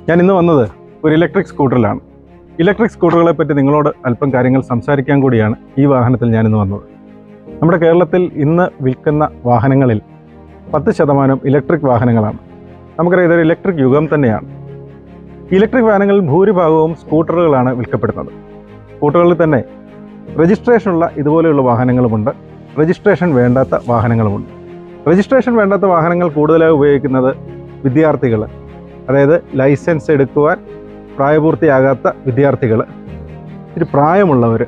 ഞാൻ ഇന്ന് വന്നത് ഒരു ഇലക്ട്രിക് സ്കൂട്ടറിലാണ്. ഇലക്ട്രിക് സ്കൂട്ടറുകളെ പറ്റി നിങ്ങളോട് അല്പം കാര്യങ്ങൾ സംസാരിക്കാൻ കൂടിയാണ് ഈ വാഹനത്തിൽ ഞാനിന്ന് വന്നത്. നമ്മുടെ കേരളത്തിൽ ഇന്ന് വിൽക്കുന്ന വാഹനങ്ങളിൽ 10% ഇലക്ട്രിക് വാഹനങ്ങളാണ്. നമുക്കറിയാം, ഇതൊരു ഇലക്ട്രിക് യുഗം തന്നെയാണ്. ഇലക്ട്രിക് വാഹനങ്ങളിൽ ഭൂരിഭാഗവും സ്കൂട്ടറുകളാണ് വിൽക്കപ്പെടുന്നത്. സ്കൂട്ടറുകളിൽ തന്നെ രജിസ്ട്രേഷനുള്ള ഇതുപോലെയുള്ള വാഹനങ്ങളുമുണ്ട്, രജിസ്ട്രേഷൻ വേണ്ടാത്ത വാഹനങ്ങളുമുണ്ട്. രജിസ്ട്രേഷൻ വേണ്ടാത്ത വാഹനങ്ങൾ കൂടുതലായി ഉപയോഗിക്കുന്നത് വിദ്യാർത്ഥികൾ, അതായത് ലൈസൻസ് എടുക്കുവാൻ പ്രായപൂർത്തിയാകാത്ത വിദ്യാർത്ഥികൾ, ഇത്തിരി പ്രായമുള്ളവർ,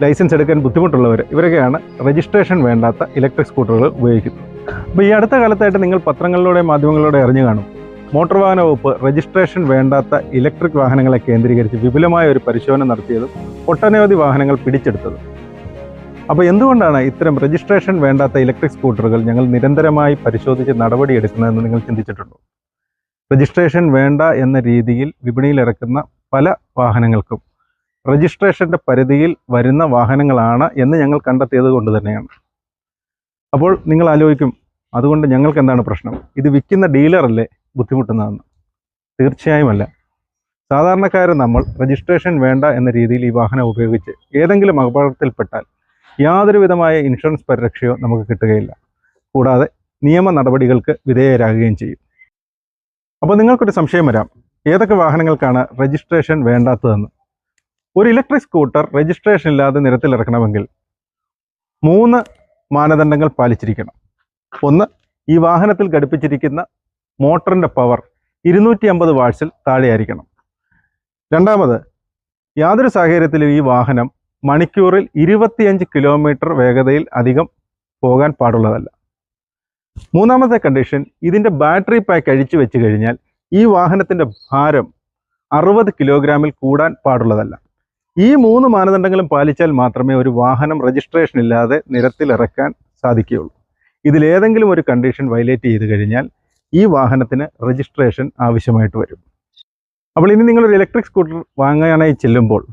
ലൈസൻസ് എടുക്കാൻ ബുദ്ധിമുട്ടുള്ളവർ, ഇവരൊക്കെയാണ് രജിസ്ട്രേഷൻ വേണ്ടാത്ത ഇലക്ട്രിക് സ്കൂട്ടറുകൾ ഉപയോഗിക്കുന്നത്. അപ്പോൾ ഈ അടുത്ത കാലത്തായിട്ട് നിങ്ങൾ പത്രങ്ങളിലൂടെ മാധ്യമങ്ങളിലൂടെ അറിഞ്ഞു കാണും, മോട്ടോർ വാഹന വകുപ്പ് രജിസ്ട്രേഷൻ വേണ്ടാത്ത ഇലക്ട്രിക് വാഹനങ്ങളെ കേന്ദ്രീകരിച്ച് വിപുലമായ ഒരു പരിശോധന നടത്തിയതും ഒട്ടനവധി വാഹനങ്ങൾ പിടിച്ചെടുത്തതും. അപ്പോൾ എന്തുകൊണ്ടാണ് ഇത്തരം രജിസ്ട്രേഷൻ വേണ്ടാത്ത ഇലക്ട്രിക് സ്കൂട്ടറുകൾ ഞങ്ങൾ നിരന്തരമായി പരിശോധിച്ച് നടപടിയെടുക്കുന്നതെന്ന് നിങ്ങൾ ചിന്തിച്ചിട്ടുണ്ടോ? രജിസ്ട്രേഷൻ വേണ്ട എന്ന രീതിയിൽ വിപണിയിൽ ഇറക്കുന്ന പല വാഹനങ്ങൾക്കും രജിസ്ട്രേഷൻ്റെ പരിധിയിൽ വരുന്ന വാഹനങ്ങളാണ് എന്ന് ഞങ്ങൾ കണ്ടെത്തിയത് കൊണ്ട് തന്നെയാണ്. അപ്പോൾ നിങ്ങൾ ആലോചിക്കും, അതുകൊണ്ട് ഞങ്ങൾക്ക് എന്താണ് പ്രശ്നം? ഇത് വിൽക്കുന്ന ഡീലറല്ലേ ബുദ്ധിമുട്ടുന്നതെന്ന്? തീർച്ചയായും അല്ല. സാധാരണക്കാർ നമ്മൾ രജിസ്ട്രേഷൻ വേണ്ട എന്ന രീതിയിൽ ഈ വാഹനം ഉപയോഗിച്ച് ഏതെങ്കിലും അപകടത്തിൽപ്പെട്ടാൽ യാതൊരു വിധമായ ഇൻഷുറൻസ് പരിരക്ഷയോ നമുക്ക് കിട്ടുകയില്ല. കൂടാതെ നിയമ നടപടികൾക്ക് വിധേയരാകുകയും ചെയ്യും. അപ്പോൾ നിങ്ങൾക്കൊരു സംശയം വരാം, ഏതൊക്കെ വാഹനങ്ങൾക്കാണ് രജിസ്ട്രേഷൻ വേണ്ടാത്തതെന്ന്. ഒരു ഇലക്ട്രിക് സ്കൂട്ടർ രജിസ്ട്രേഷൻ ഇല്ലാതെ നിരത്തിലിറക്കണമെങ്കിൽ 3 മാനദണ്ഡങ്ങൾ പാലിച്ചിരിക്കണം. ഒന്ന്, ഈ വാഹനത്തിൽ ഘടിപ്പിച്ചിരിക്കുന്ന മോട്ടറിൻ്റെ പവർ 250 വാട്ട്സിൽ താഴെയായിരിക്കണം. രണ്ടാമത്, യാതൊരു സാഹചര്യത്തിലും ഈ വാഹനം മണിക്കൂറിൽ 25 കിലോമീറ്റർ വേഗതയിൽ അധികം പോകാൻ പാടുള്ളതല്ല. മൂന്നാമത്തെ കണ്ടീഷൻ, ഇതിൻ്റെ ബാറ്ററി പാക്ക് അഴിച്ചു വെച്ച് കഴിഞ്ഞാൽ ഈ വാഹനത്തിൻ്റെ ഭാരം 60 കിലോഗ്രാമിൽ കൂടാൻ പാടുള്ളതല്ല. ഈ 3 മാനദണ്ഡങ്ങളും പാലിച്ചാൽ മാത്രമേ ഒരു വാഹനം രജിസ്ട്രേഷൻ ഇല്ലാതെ നിരത്തിലിറക്കാൻ സാധിക്കുകയുള്ളൂ. ഇതിലേതെങ്കിലും ഒരു കണ്ടീഷൻ വയലേറ്റ് ചെയ്ത് കഴിഞ്ഞാൽ ഈ വാഹനത്തിന് രജിസ്ട്രേഷൻ ആവശ്യമായിട്ട് വരും. അപ്പോൾ ഇനി നിങ്ങളൊരു ഇലക്ട്രിക് സ്കൂട്ടർ വാങ്ങാനായി ചെല്ലുമ്പോൾ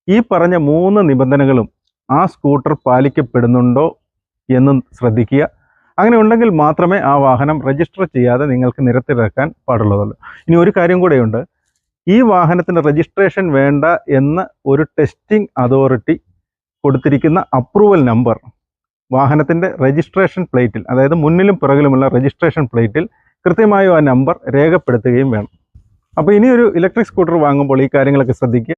ഈ പറഞ്ഞ 3 നിബന്ധനകളും ആ സ്കൂട്ടർ പാലിക്കപ്പെടുന്നുണ്ടോ എന്നും ശ്രദ്ധിക്കുക. അങ്ങനെ ഉണ്ടെങ്കിൽ മാത്രമേ ആ വാഹനം രജിസ്റ്റർ ചെയ്യാതെ നിങ്ങൾക്ക് നിരത്തിലിറക്കാൻ പാടുള്ളതല്ലോ. ഇനി ഒരു കാര്യം കൂടെയുണ്ട്, ഈ വാഹനത്തിന് രജിസ്ട്രേഷൻ വേണ്ട എന്ന് ഒരു ടെസ്റ്റിംഗ് അതോറിറ്റി കൊടുത്തിരിക്കുന്ന അപ്രൂവൽ നമ്പർ വാഹനത്തിൻ്റെ രജിസ്ട്രേഷൻ പ്ലേറ്റിൽ, അതായത് മുന്നിലും പിറകിലുമുള്ള രജിസ്ട്രേഷൻ പ്ലേറ്റിൽ കൃത്യമായും ആ നമ്പർ രേഖപ്പെടുത്തുകയും വേണം. അപ്പോൾ ഇനിയൊരു ഇലക്ട്രിക് സ്കൂട്ടർ വാങ്ങുമ്പോൾ ഈ കാര്യങ്ങളൊക്കെ ശ്രദ്ധിക്കുക.